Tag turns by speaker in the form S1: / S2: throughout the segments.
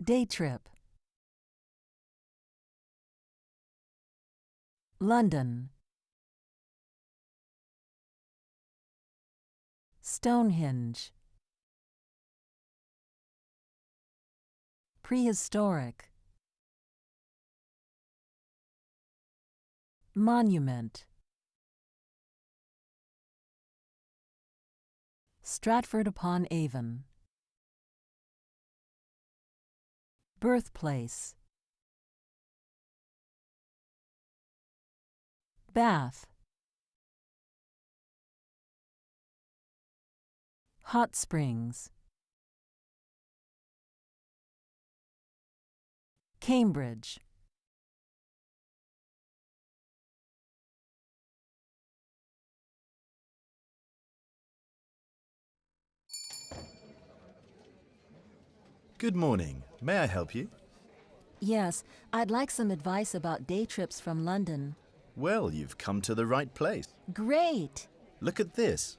S1: Day trip. London. Stonehenge. Prehistoric. Monument. Stratford-upon-Avon. Birthplace. Bath. Hot springs. Cambridge.
S2: Good morning. May I help you?
S1: Yes, I'd like some advice about day trips from London.
S2: Well, you've come to the right place.
S1: Great!
S2: Look at this.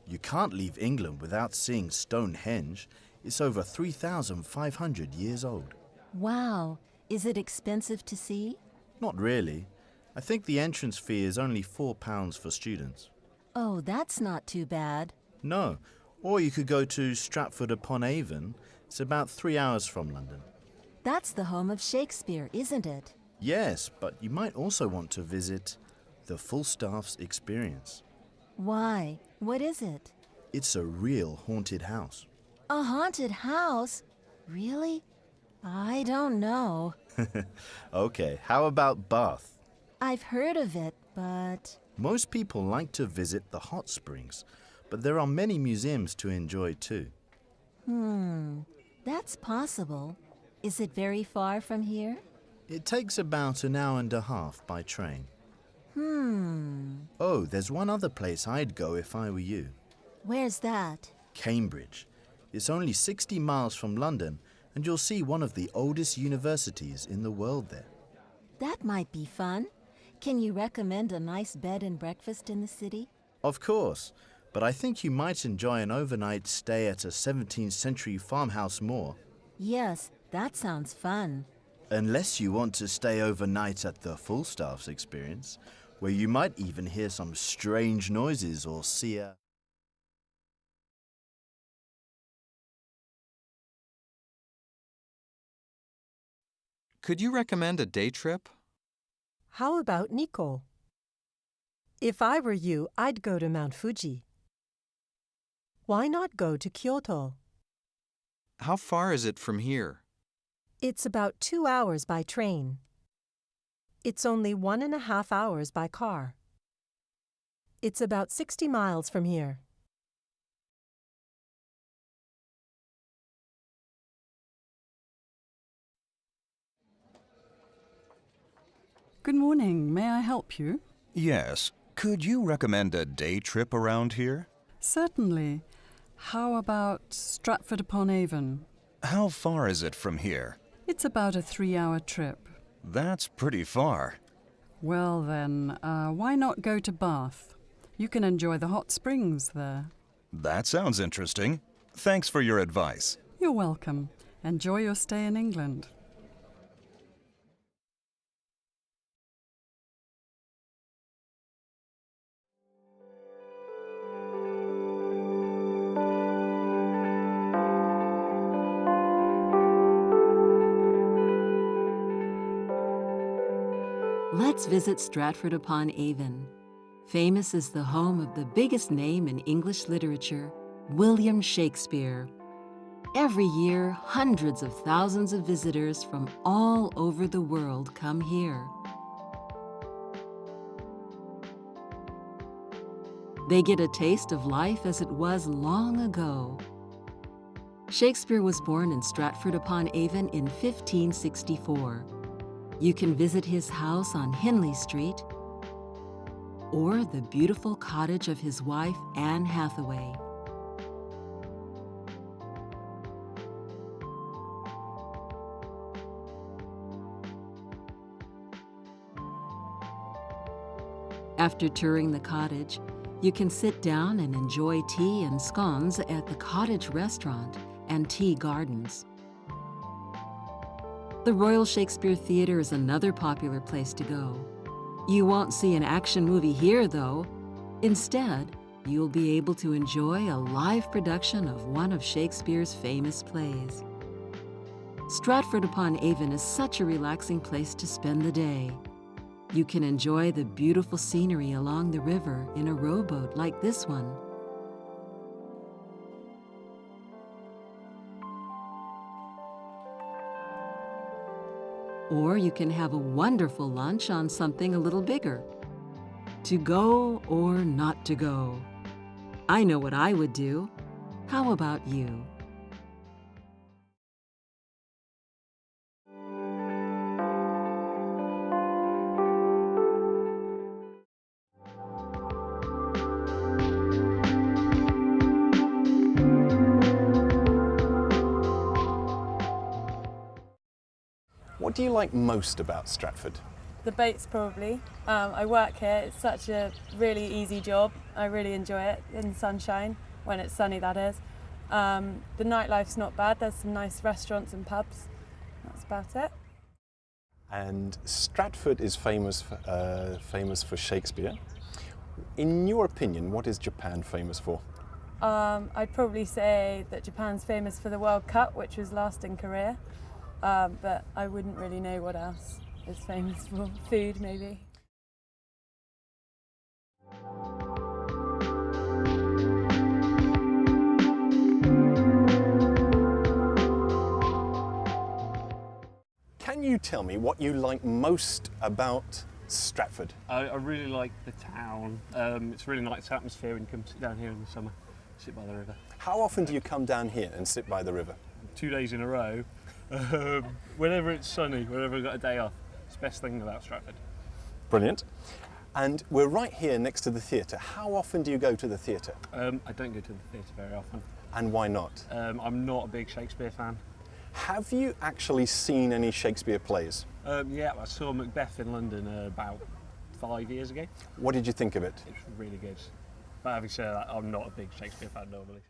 S2: You can't leave England without seeing Stonehenge. It's over 3,500 years old.
S1: Wow! Is it expensive to see?
S2: Not really. I think the entrance fee is only £4 for students.
S1: Oh, that's not too bad.
S2: No. Or you could go to Stratford-upon-Avon. It's about 3 hours from London.
S1: That's the home of Shakespeare, isn't it?
S2: Yes, but you might also want to visit the Falstaff's Experience.
S1: Why? What is it?
S2: It's a real haunted house.
S1: A haunted house? Really? I don't know.
S2: Okay, how about Bath?
S1: I've heard of it, but...
S2: Most people like to visit the hot springs, but there are many museums to enjoy too.
S1: That's possible. Is it very far from here?
S2: It takes about an hour and a half by train. Oh, there's one other place I'd go if I were you.
S1: Where's that?
S2: Cambridge. It's only 60 miles from London, and you'll see one of the oldest universities in the world there.
S1: That might be fun. Can you recommend a nice bed and breakfast in the city?
S2: Of course, but I think you might enjoy an overnight stay at a 17th century farmhouse more.
S1: Yes, that sounds fun.
S2: Unless you want to stay overnight at the Falstaff's Experience, where you might even hear some strange noises or see a...
S3: Could you recommend a day trip?
S4: How about Nikko? If I were you, I'd go to Mount Fuji. Why not go to Kyoto?
S3: How far is it from here?
S4: It's about 2 hours by train. It's only 1.5 hours by car. It's about 60 miles from here.
S5: Good morning. May I help you?
S6: Yes. Could you recommend a day trip around here?
S5: Certainly. How about Stratford-upon-Avon?
S6: How far is it from here?
S5: It's about a 3-hour trip.
S6: That's pretty far.
S5: Well then, why not go to Bath? You can enjoy the hot springs there.
S6: That sounds interesting. Thanks for your advice.
S5: You're welcome. Enjoy your stay in England.
S1: Let's visit Stratford-upon-Avon. Famous as the home of the biggest name in English literature, William Shakespeare. Every year, hundreds of thousands of visitors from all over the world come here. They get a taste of life as it was long ago. Shakespeare was born in Stratford-upon-Avon in 1564. You can visit his house on Henley Street or the beautiful cottage of his wife, Anne Hathaway. After touring the cottage, you can sit down and enjoy tea and scones at the cottage restaurant and tea gardens. The Royal Shakespeare Theatre is another popular place to go. You won't see an action movie here, though. Instead, you'll be able to enjoy a live production of one of Shakespeare's famous plays. Stratford-upon-Avon is such a relaxing place to spend the day. You can enjoy the beautiful scenery along the river in a rowboat like this one. Or you can have a wonderful lunch on something a little bigger. To go or not to go? I know what I would do. How about you?
S7: What do you like most about Stratford?
S8: The boats, probably. I work here. It's such a really easy job. I really enjoy it in the sunshine, when it's sunny, that is. The nightlife's not bad. There's some nice restaurants and pubs. That's about it.
S7: And Stratford is famous for Shakespeare. In your opinion, what is Japan famous for?
S8: I'd probably say that Japan's famous for the World Cup, which was last in Korea. But I wouldn't really know what else is famous for. Food, maybe.
S7: Can you tell me what you like most about Stratford?
S9: I really like the town. It's a really nice atmosphere when you come sit down here in the summer, sit by the river.
S7: How often do you come down here and sit by the river?
S9: 2 days in a row. Whenever it's sunny, whenever I've got a day off. It's the best thing about Stratford.
S7: Brilliant. And we're right here next to the theatre. How often do you go to the theatre?
S9: I don't go to the theatre very often.
S7: And why not?
S9: I'm not a big Shakespeare fan.
S7: Have you actually seen any Shakespeare plays?
S9: Yeah, I saw Macbeth in London about 5 years ago.
S7: What did you think of it?
S9: It's really good. But having said that, I'm not a big Shakespeare fan normally.